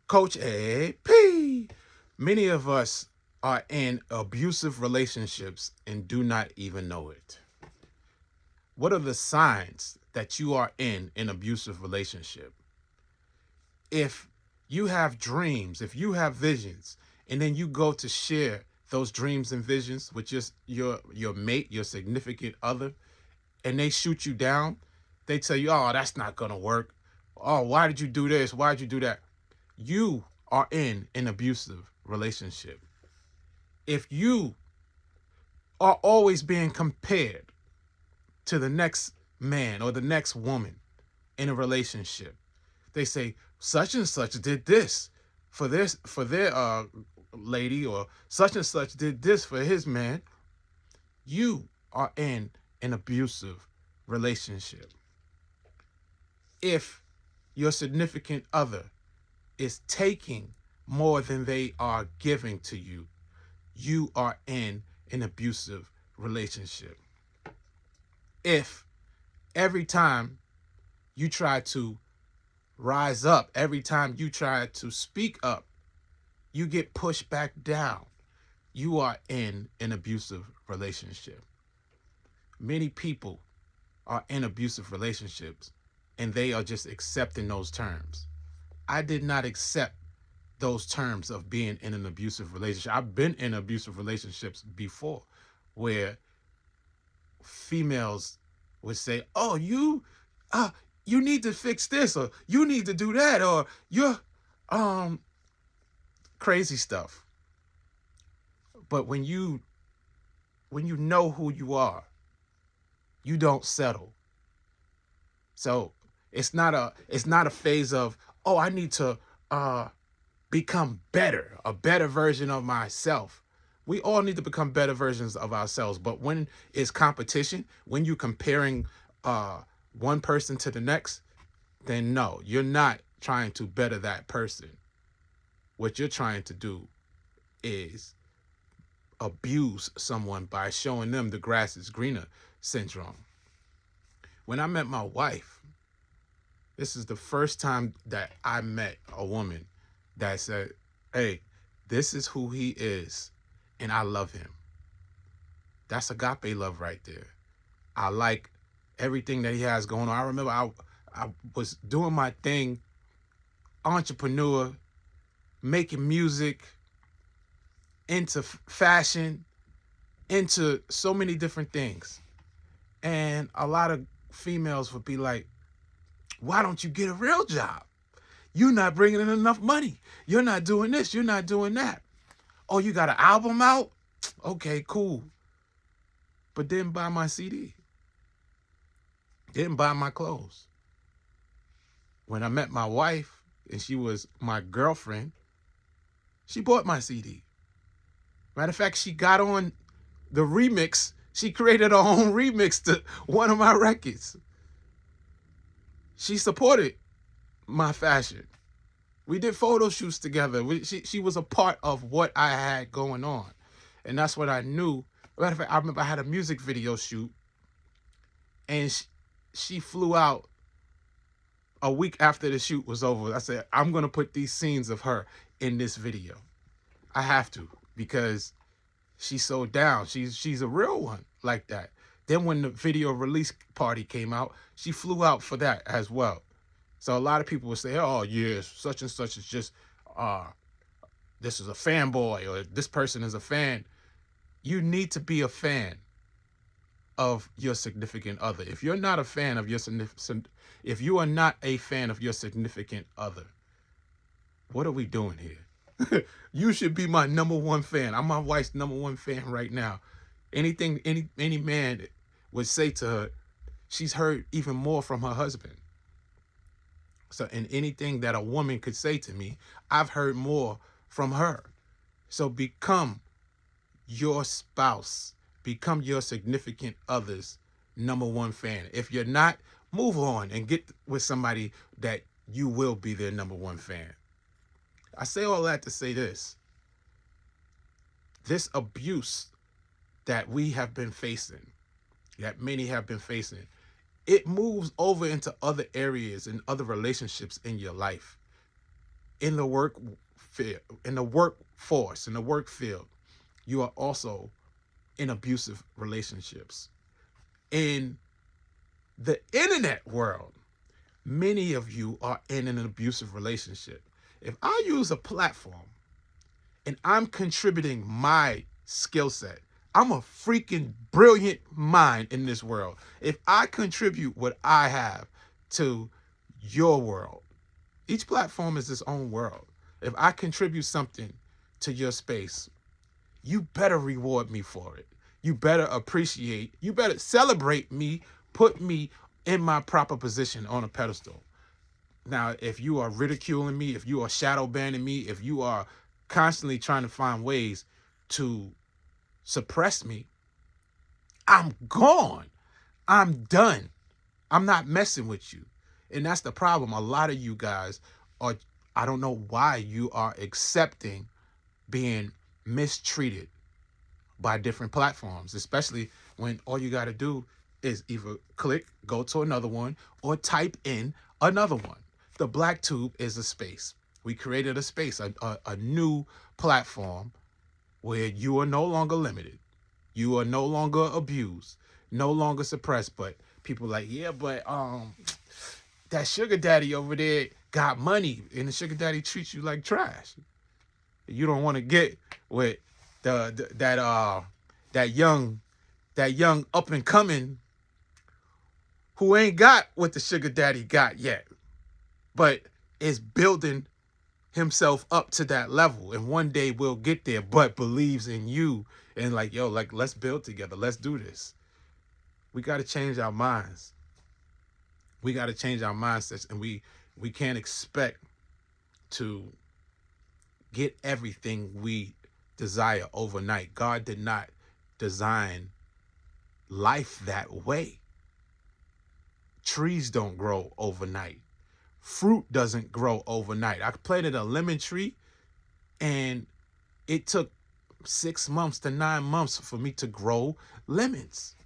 Coach AP. Many of us are in abusive relationships and do not even know it. What are the signs that you are in an abusive relationship? If you have dreams, if you have visions, and then you go to share those dreams and visions with just your mate, your significant other, and they shoot you down, they tell you, "Oh, that's not gonna work. Oh, why did you do this? Why did you do that?" You are in an abusive relationship. If you are always being compared to the next man or the next woman in a relationship, they say such and such did this for their lady, or such and such did this for his man. You are in an abusive relationship. If your significant other is taking more than they are giving to you, you are in an abusive relationship. If every time you try to rise up, every time you try to speak up, you get pushed back down, you are in an abusive relationship. Many people are in abusive relationships and they are just accepting those terms. I did not accept those terms of being in an abusive relationship. I've been in abusive relationships before where females would say, "Oh, uh you need to fix this, or you need to do that, or you're um crazy stuff." But when you know who you are, you don't settle. So it's not a phase of, "Oh, I need to uh become better, a better version of myself." We all need to become better versions of ourselves. But when it's competition, when you're comparing uh, one person to the next, then no, you're not trying to better that person. What you're trying to do is abuse someone by showing them the grass is greener syndrome. When I met my wife, this is the first time that I met a woman that said, "Hey, this is who he is, and I love him." That's agape love right there. I like everything that he has going on. I remember I was doing my thing, entrepreneur, making music, into fashion, into so many different things. And a lot of females would be like, "Why don't you get a real job? You're not bringing in enough money. You're not doing this. You're not doing that. Oh, you got an album out? Okay, cool." But didn't buy my CD. Didn't buy my clothes. When I met my wife and she was my girlfriend, she bought my CD. Matter of fact, she got on the remix. She created her own remix to one of my records. She supported my fashion. We did photo shoots together. She was a part of what I had going on. And that's what I knew. Matter of fact, I remember I had a music video shoot, and she flew out a week after the shoot was over. I said, "I'm going to put these scenes of her in this video. I have to, because she's so down. She's a real one like that." Then when the video release party came out, she flew out for that as well. So a lot of people would say, "Oh, yes, such and such is just uh this is a fanboy, or this person is a fan." You need to be a fan of your significant other. If you're not a fan of your significant, if you are not a fan of your significant other, what are we doing here? You should be my number one fan. I'm my wife's number one fan right now. Anything any man would say to her, she's heard even more from her husband. So, in anything that a woman could say to me, I've heard more from her. So become your spouse, become your significant other's number one fan. If you're not, move on and get with somebody that you will be their number one fan. I say all that to say this abuse that we have been facing, that many have been facing, it moves over into other areas and other relationships in your life. in the work field, in the workforce, in the work field, you are also in abusive relationships. In the internet world, many of you are in an abusive relationship. If I use a platform and I'm contributing my skill set, I'm a freaking brilliant mind in this world. If I contribute what I have to your world, each platform is its own world. If I contribute something to your space, you better reward me for it. You better appreciate, you better celebrate me, put me in my proper position on a pedestal. Now, if you are ridiculing me, if you are shadow banning me, if you are constantly trying to find ways to suppress me, I'm gone. I'm done. I'm not messing with you. And that's the problem. A lot of you guys are, I don't know why you are accepting being mistreated by different platforms, especially when all you got to do is either click, go to another one, or type in another one. The Black Tube is a space. We created a space, a new platform where you are no longer limited. You are no longer abused, no longer suppressed. But people are like, yeah, but that sugar daddy over there got money, and the sugar daddy treats you like trash. You don't want to get with that young up and coming who ain't got what the sugar daddy got yet, but is building himself up to that level, and one day we'll get there, but believes in you and like, yo, like, let's build together, let's do this. We got to change our minds. We got to change our mindsets, and we can't expect to get everything we desire overnight. God did not design life that way. Trees don't grow overnight. Fruit doesn't grow overnight. I planted a lemon tree, and it took 6 months to 9 months for me to grow lemons.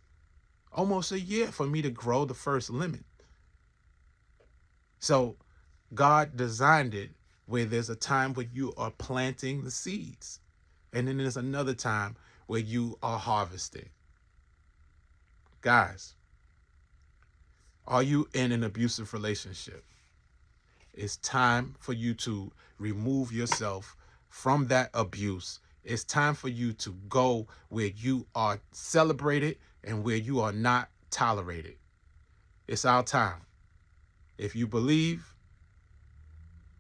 Almost a year for me to grow the first lemon. So God designed it where there's a time where you are planting the seeds, and then there's another time where you are harvesting. Guys, are you in an abusive relationship? It's time for you to remove yourself from that abuse. It's time for you to go where you are celebrated and where you are not tolerated. It's our time. If you believe,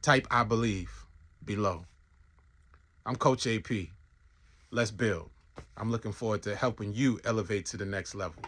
type I believe below. I'm Coach AP. Let's build. I'm looking forward to helping you elevate to the next level.